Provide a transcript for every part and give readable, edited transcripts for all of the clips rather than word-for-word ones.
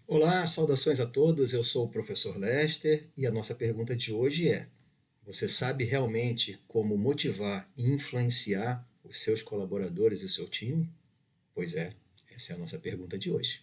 Olá, saudações a todos. Eu sou o professor Lester e a nossa pergunta de hoje é: você sabe realmente como motivar e influenciar os seus colaboradores e o seu time? Pois é, essa é a nossa pergunta de hoje.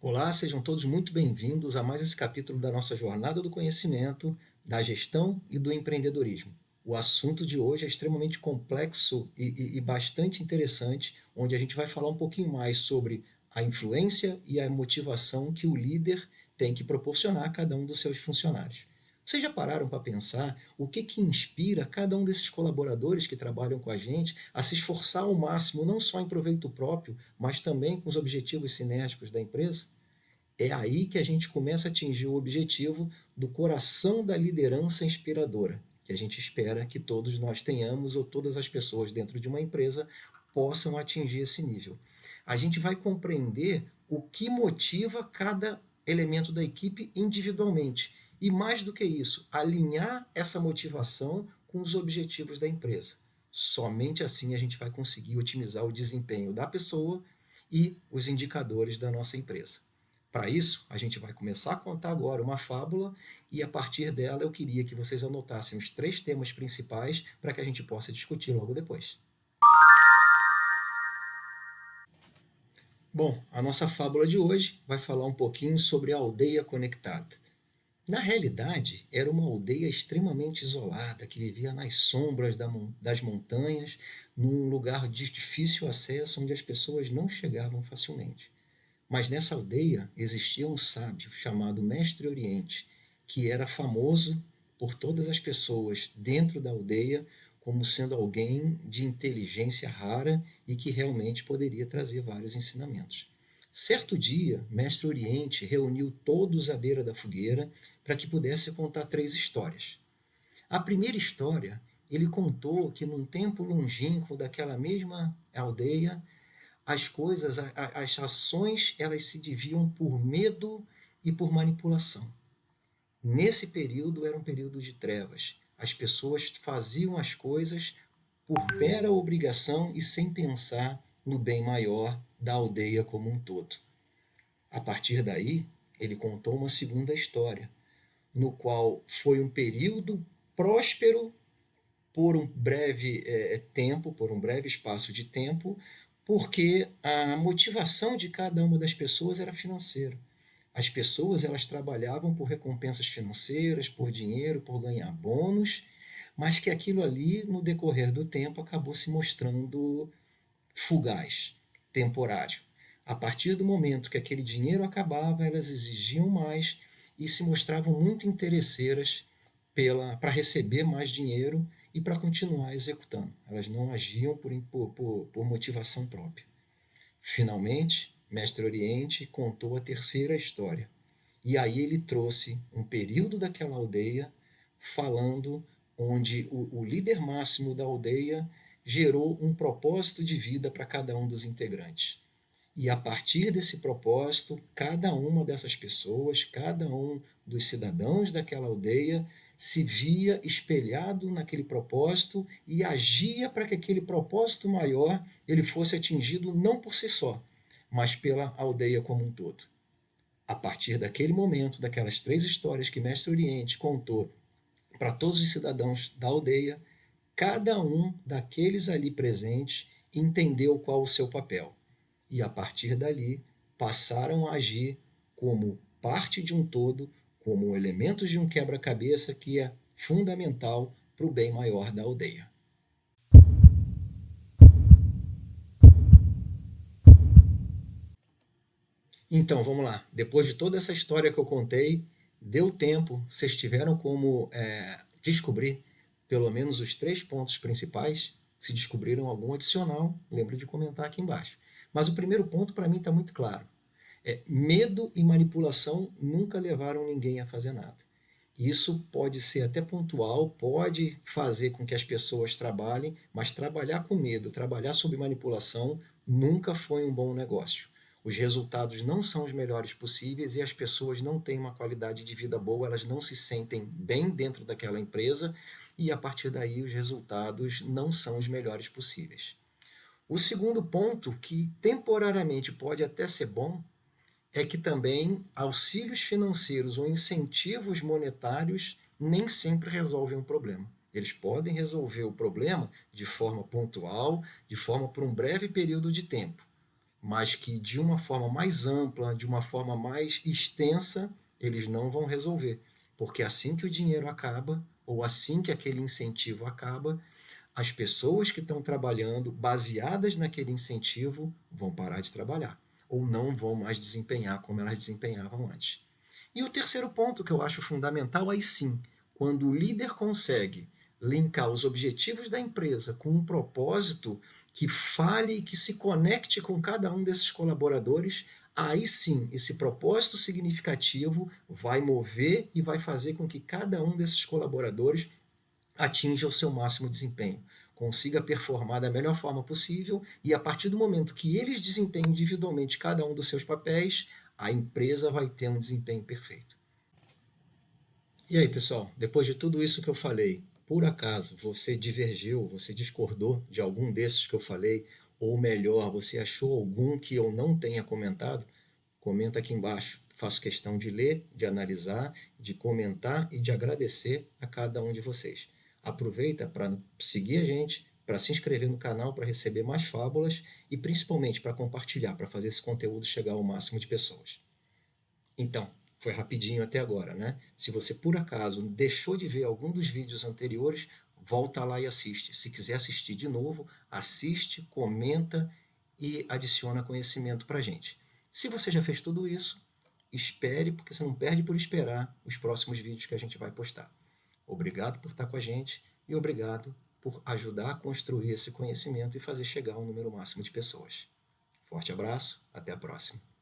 Olá, sejam todos muito bem-vindos a mais esse capítulo da nossa jornada do conhecimento, da gestão e do empreendedorismo. O assunto de hoje é extremamente complexo e bastante interessante, onde a gente vai falar um pouquinho mais sobre a influência e a motivação que o líder tem que proporcionar a cada um dos seus funcionários. Vocês já pararam para pensar o que inspira cada um desses colaboradores que trabalham com a gente a se esforçar ao máximo, não só em proveito próprio, mas também com os objetivos sinérgicos da empresa? É aí que a gente começa a atingir o objetivo do coração da liderança inspiradora, que a gente espera que todos nós tenhamos ou todas as pessoas dentro de uma empresa possam atingir esse nível. A gente vai compreender o que motiva cada elemento da equipe individualmente e, mais do que isso, alinhar essa motivação com os objetivos da empresa. Somente assim a gente vai conseguir otimizar o desempenho da pessoa e os indicadores da nossa empresa. Para isso, a gente vai começar a contar agora uma fábula e a partir dela eu queria que vocês anotassem os 3 temas principais para que a gente possa discutir logo depois. Bom, a nossa fábula de hoje vai falar um pouquinho sobre a aldeia conectada. Na realidade, era uma aldeia extremamente isolada que vivia nas sombras das montanhas, num lugar de difícil acesso onde as pessoas não chegavam facilmente. Mas nessa aldeia existia um sábio chamado Mestre Oriente, que era famoso por todas as pessoas dentro da aldeia como sendo alguém de inteligência rara e que realmente poderia trazer vários ensinamentos. Certo dia, Mestre Oriente reuniu todos à beira da fogueira para que pudesse contar 3 histórias. A primeira história, ele contou que num tempo longínquo daquela mesma aldeia, as coisas, as ações, elas se dividiam por medo e por manipulação. Nesse período era um período de trevas. As pessoas faziam as coisas por mera obrigação e sem pensar no bem maior da aldeia como um todo. A partir daí, ele contou uma segunda história, no qual foi um período próspero por um breve tempo, por um breve espaço de tempo, porque a motivação de cada uma das pessoas era financeira. As pessoas elas trabalhavam por recompensas financeiras, por dinheiro, por ganhar bônus, mas que aquilo ali, no decorrer do tempo, acabou se mostrando fugaz, temporário. A partir do momento que aquele dinheiro acabava, elas exigiam mais e se mostravam muito interesseiras para receber mais dinheiro e para continuar executando. Elas não agiam por motivação própria. Finalmente, Mestre Oriente contou a terceira história. E aí ele trouxe um período daquela aldeia falando onde o líder máximo da aldeia gerou um propósito de vida para cada um dos integrantes. E a partir desse propósito, cada uma dessas pessoas, cada um dos cidadãos daquela aldeia se via espelhado naquele propósito e agia para que aquele propósito maior ele fosse atingido não por si só, mas pela aldeia como um todo. A partir daquele momento, daquelas 3 histórias que Mestre Oriente contou para todos os cidadãos da aldeia, cada um daqueles ali presentes entendeu qual o seu papel. E a partir dali passaram a agir como parte de um todo, como elementos de um quebra-cabeça que é fundamental para o bem maior da aldeia. Então, vamos lá. Depois de toda essa história que eu contei, deu tempo, vocês tiveram como descobrir pelo menos os 3 pontos principais. Se descobriram algum adicional, lembre de comentar aqui embaixo. Mas o primeiro ponto para mim está muito claro. Medo e manipulação nunca levaram ninguém a fazer nada. Isso pode ser até pontual, pode fazer com que as pessoas trabalhem, mas trabalhar com medo, trabalhar sob manipulação, nunca foi um bom negócio. Os resultados não são os melhores possíveis e as pessoas não têm uma qualidade de vida boa, elas não se sentem bem dentro daquela empresa e a partir daí os resultados não são os melhores possíveis. O segundo ponto, que temporariamente pode até ser bom, é que também auxílios financeiros ou incentivos monetários nem sempre resolvem o problema. Eles podem resolver o problema de forma pontual, de forma por um breve período de tempo, mas que de uma forma mais ampla, de uma forma mais extensa, eles não vão resolver. Porque assim que o dinheiro acaba, ou assim que aquele incentivo acaba, as pessoas que estão trabalhando baseadas naquele incentivo vão parar de trabalhar ou não vão mais desempenhar como elas desempenhavam antes. E o terceiro ponto que eu acho fundamental, aí sim, quando o líder consegue linkar os objetivos da empresa com um propósito que fale e que se conecte com cada um desses colaboradores, aí sim, esse propósito significativo vai mover e vai fazer com que cada um desses colaboradores atinja o seu máximo desempenho, consiga performar da melhor forma possível e a partir do momento que eles desempenham individualmente cada um dos seus papéis, a empresa vai ter um desempenho perfeito. E aí, pessoal, depois de tudo isso que eu falei, por acaso você divergiu, você discordou de algum desses que eu falei, ou melhor, você achou algum que eu não tenha comentado? Comenta aqui embaixo. Faço questão de ler, de analisar, de comentar e de agradecer a cada um de vocês. Aproveita para seguir a gente, para se inscrever no canal para receber mais fábulas e principalmente para compartilhar, para fazer esse conteúdo chegar ao máximo de pessoas. Então, foi rapidinho até agora, né? Se você por acaso deixou de ver algum dos vídeos anteriores, volta lá e assiste. Se quiser assistir de novo, assiste, comenta e adiciona conhecimento para a gente. Se você já fez tudo isso, espere, porque você não perde por esperar os próximos vídeos que a gente vai postar. Obrigado por estar com a gente e obrigado por ajudar a construir esse conhecimento e fazer chegar ao número máximo de pessoas. Forte abraço, até a próxima.